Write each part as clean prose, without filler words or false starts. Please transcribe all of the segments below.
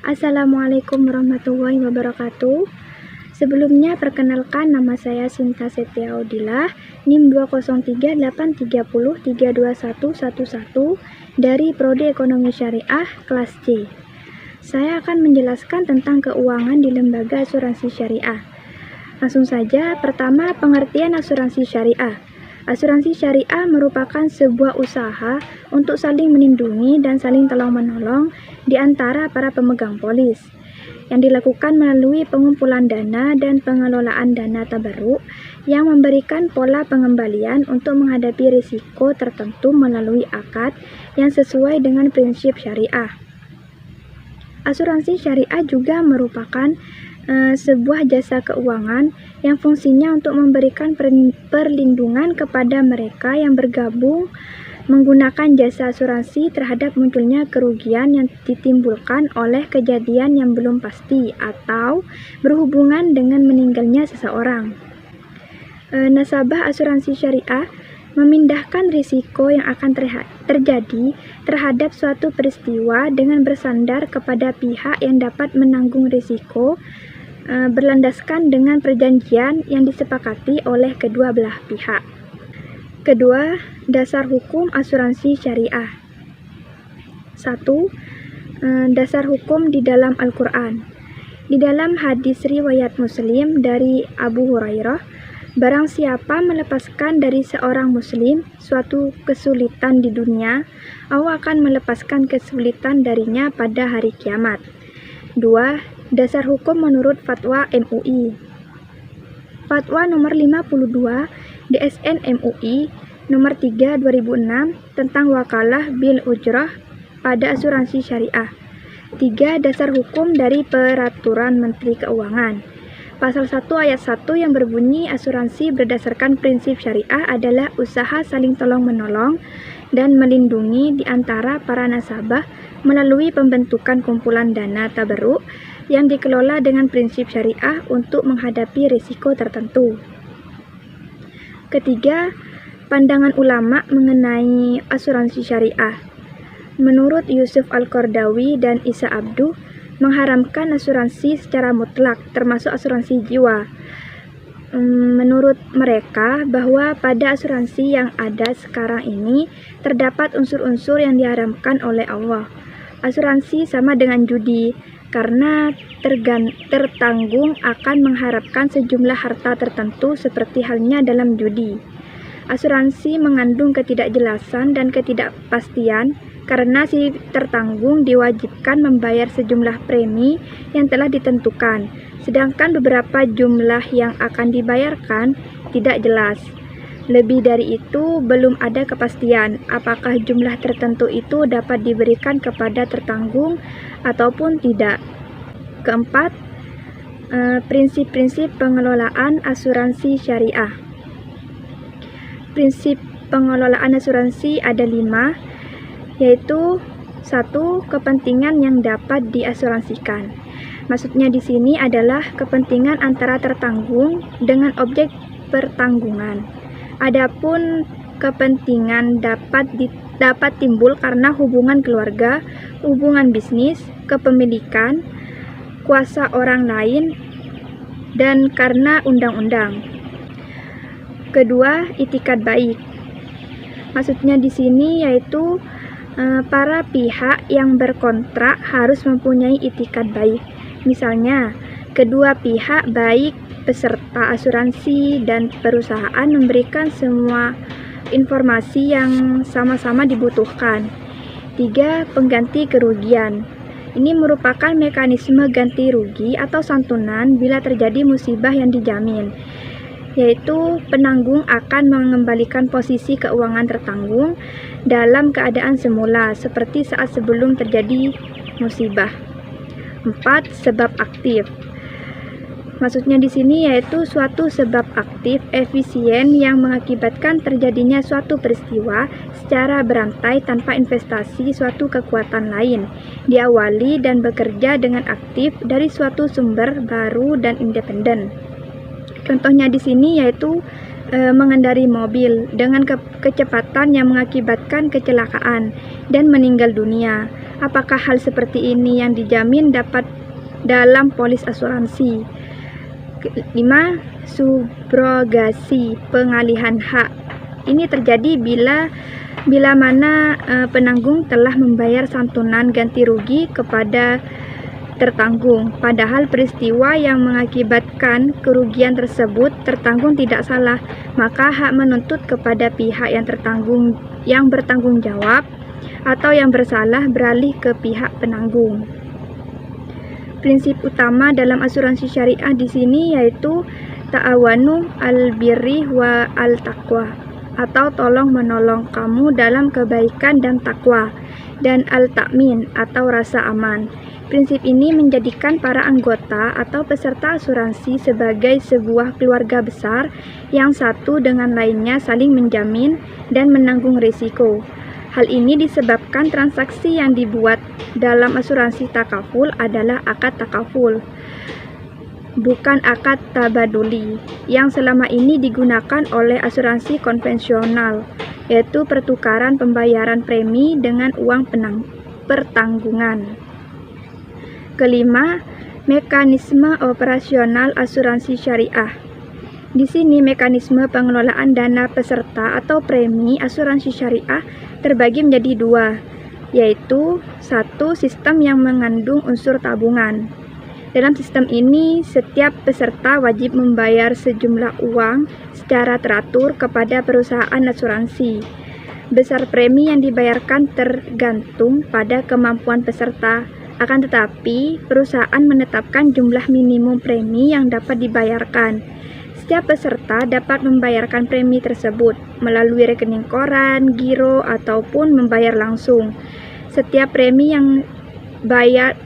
Assalamualaikum warahmatullahi wabarakatuh. Sebelumnya perkenalkan, nama saya Sinta Setiaudilah, NIM 20383032111 dari Prodi Ekonomi Syariah kelas C. Saya akan menjelaskan tentang keuangan di lembaga asuransi syariah. Langsung saja, pertama, pengertian asuransi syariah. Asuransi syariah merupakan sebuah usaha untuk saling melindungi dan saling tolong-menolong di antara para pemegang polis, yang dilakukan melalui pengumpulan dana dan pengelolaan dana tabarruk yang memberikan pola pengembalian untuk menghadapi risiko tertentu melalui akad yang sesuai dengan prinsip syariah. Asuransi syariah juga merupakan sebuah jasa keuangan yang fungsinya untuk memberikan perlindungan kepada mereka yang bergabung menggunakan jasa asuransi terhadap munculnya kerugian yang ditimbulkan oleh kejadian yang belum pasti atau berhubungan dengan meninggalnya seseorang. Nasabah asuransi syariah memindahkan risiko yang akan terjadi terhadap suatu peristiwa dengan bersandar kepada pihak yang dapat menanggung risiko berlandaskan dengan perjanjian yang disepakati oleh kedua belah pihak. Kedua, dasar hukum asuransi syariah. 1. Dasar hukum di dalam Al-Quran. Di dalam hadis riwayat Muslim dari Abu Hurairah, barang siapa melepaskan dari seorang muslim suatu kesulitan di dunia, Allah akan melepaskan kesulitan darinya pada hari kiamat. 2. Dasar hukum menurut fatwa MUI. Fatwa nomor 52 DSN MUI nomor 3 2006 tentang wakalah bil ujrah pada asuransi syariah. 3. Dasar hukum dari Peraturan Menteri Keuangan. Pasal 1 ayat 1 yang berbunyi asuransi berdasarkan prinsip syariah adalah usaha saling tolong-menolong dan melindungi di antara para nasabah melalui pembentukan kumpulan dana tabarruk yang dikelola dengan prinsip syariah untuk menghadapi risiko tertentu. Ketiga, pandangan ulama mengenai asuransi syariah. Menurut Yusuf Al-Qardawi dan Isa Abduh, mengharamkan asuransi secara mutlak, termasuk asuransi jiwa. Menurut mereka bahwa pada asuransi yang ada sekarang ini terdapat unsur-unsur yang diharamkan oleh Allah. Asuransi sama dengan judi, karena tertanggung akan mengharapkan sejumlah harta tertentu seperti halnya dalam judi. Asuransi mengandung ketidakjelasan dan ketidakpastian karena si tertanggung diwajibkan membayar sejumlah premi yang telah ditentukan, sedangkan beberapa jumlah yang akan dibayarkan tidak jelas. Lebih dari itu, belum ada kepastian apakah jumlah tertentu itu dapat diberikan kepada tertanggung ataupun tidak. Keempat, prinsip-prinsip pengelolaan asuransi syariah. Prinsip pengelolaan asuransi ada 5, yaitu 1. Kepentingan yang dapat diasuransikan. Maksudnya di sini adalah kepentingan antara tertanggung dengan objek pertanggungan. Adapun kepentingan dapat timbul karena hubungan keluarga, hubungan bisnis, kepemilikan, kuasa orang lain, dan karena undang-undang. Kedua, itikat baik. Maksudnya di sini yaitu para pihak yang berkontrak harus mempunyai itikat baik. Misalnya, kedua pihak baik peserta asuransi dan perusahaan memberikan semua informasi yang sama-sama dibutuhkan. 3. Pengganti kerugian. Ini merupakan mekanisme ganti rugi atau santunan bila terjadi musibah yang dijamin, yaitu penanggung akan mengembalikan posisi keuangan tertanggung dalam keadaan semula seperti saat sebelum terjadi musibah. 4. Sebab aktif. Maksudnya di sini yaitu suatu sebab aktif efisien yang mengakibatkan terjadinya suatu peristiwa secara berantai tanpa investasi suatu kekuatan lain, diawali dan bekerja dengan aktif dari suatu sumber baru dan independen. Contohnya di sini yaitu mengendari mobil dengan kecepatan yang mengakibatkan kecelakaan dan meninggal dunia, Apakah hal seperti ini yang dijamin dapat dalam polis asuransi? 5. Subrogasi, pengalihan hak. Ini terjadi bila mana penanggung telah membayar santunan ganti rugi kepada tertanggung, padahal peristiwa yang mengakibatkan kerugian tersebut tertanggung tidak salah, maka hak menuntut kepada pihak yang bertanggung jawab atau yang bersalah beralih ke pihak penanggung. Prinsip utama dalam asuransi syariah di sini yaitu ta'awanu al-birri wa al-taqwa, atau tolong menolong kamu dalam kebaikan dan takwa, dan al-ta'min atau rasa aman. Prinsip ini menjadikan para anggota atau peserta asuransi sebagai sebuah keluarga besar yang satu dengan lainnya saling menjamin dan menanggung risiko. Hal ini disebabkan transaksi yang dibuat dalam asuransi takaful adalah akad takaful, bukan akad tabaduli, yang selama ini digunakan oleh asuransi konvensional, yaitu pertukaran pembayaran premi dengan uang pertanggungan. Kelima, mekanisme operasional asuransi syariah. Di sini mekanisme pengelolaan dana peserta atau premi asuransi syariah terbagi menjadi dua, yaitu 1. Sistem yang mengandung unsur tabungan. Dalam sistem ini, setiap peserta wajib membayar sejumlah uang secara teratur kepada perusahaan asuransi. Besar premi yang dibayarkan tergantung pada kemampuan peserta. Akan tetapi, perusahaan menetapkan jumlah minimum premi yang dapat dibayarkan. Setiap peserta dapat membayarkan premi tersebut melalui rekening koran, giro, ataupun membayar langsung. Setiap premi yang bayar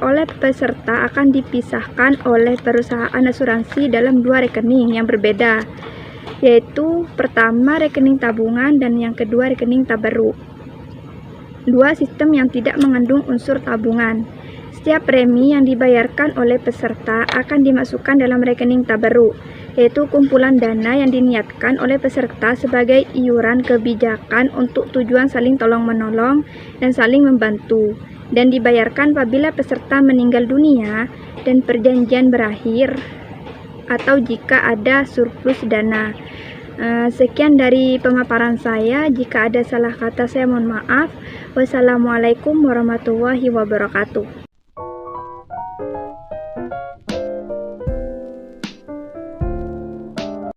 oleh peserta akan dipisahkan oleh perusahaan asuransi dalam dua rekening yang berbeda, yaitu pertama rekening tabungan dan yang kedua rekening tabarruk. 2. Sistem yang tidak mengandung unsur tabungan. Setiap premi yang dibayarkan oleh peserta akan dimasukkan dalam rekening tabarruk, yaitu kumpulan dana yang diniatkan oleh peserta sebagai iuran kebijakan untuk tujuan saling tolong-menolong dan saling membantu, dan dibayarkan apabila peserta meninggal dunia dan perjanjian berakhir atau jika ada surplus dana. Sekian dari pemaparan saya. Jika ada salah kata saya mohon maaf. Wassalamualaikum warahmatullahi wabarakatuh.